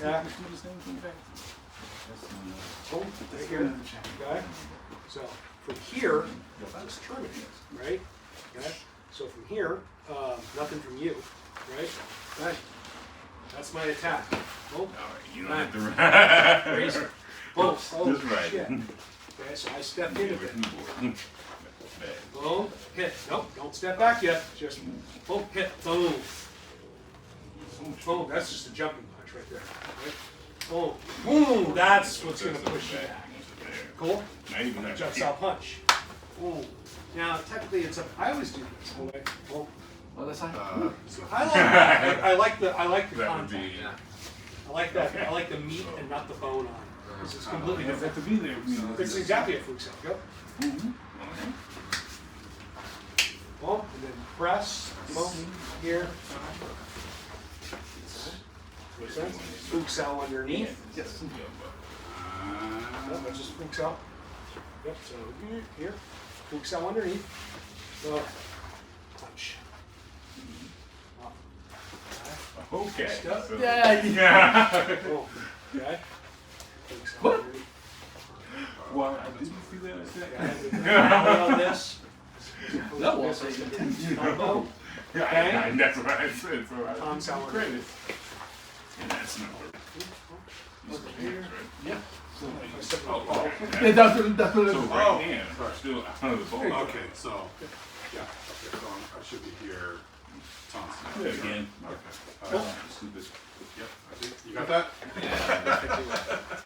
attack. Oh, right here. Okay. So from here, that's terminated, right? Okay. So from here, nothing from you, right? Okay. That's my attack. Oh, you don't have to razor. Boom. Oh, just right. shit. Okay, so I stepped into it. Boom, hit. Nope, don't step back yet. Just boom, hit, boom. Boom, that's just a jumping punch right there. Right? Boom, boom, that's what's going to push you back. Cool? Juts out punch. Boom. Now, technically, it's a. I always do this. Okay. Boom. Oh, that's fine. So I like that. I like the contact. Yeah. I like that. I like the meat and not the bone on it. This is completely different. To be there. It's exactly a freak set. Go. Boom, and then press. Boom. Here. Makes sense? Spook cell underneath. Yes. Yep, that just spooks out. Yep, so here. Spook cell underneath. So, punch. Up. Okay. Step. So, Yeah. Boom. Okay. Spook cell What? underneath. well, did you see that? Okay, on this. That won't say Combo. Yeah, that's what I said. So I Tom Sauer. credit. And that's number. Yeah. Oh, Yeah, that's what it so is. right hand, still under the ball. Okay, so, yeah, okay, so I should be here, Thompson. Do it again. Okay. Stupid. Yep, I think, you got that?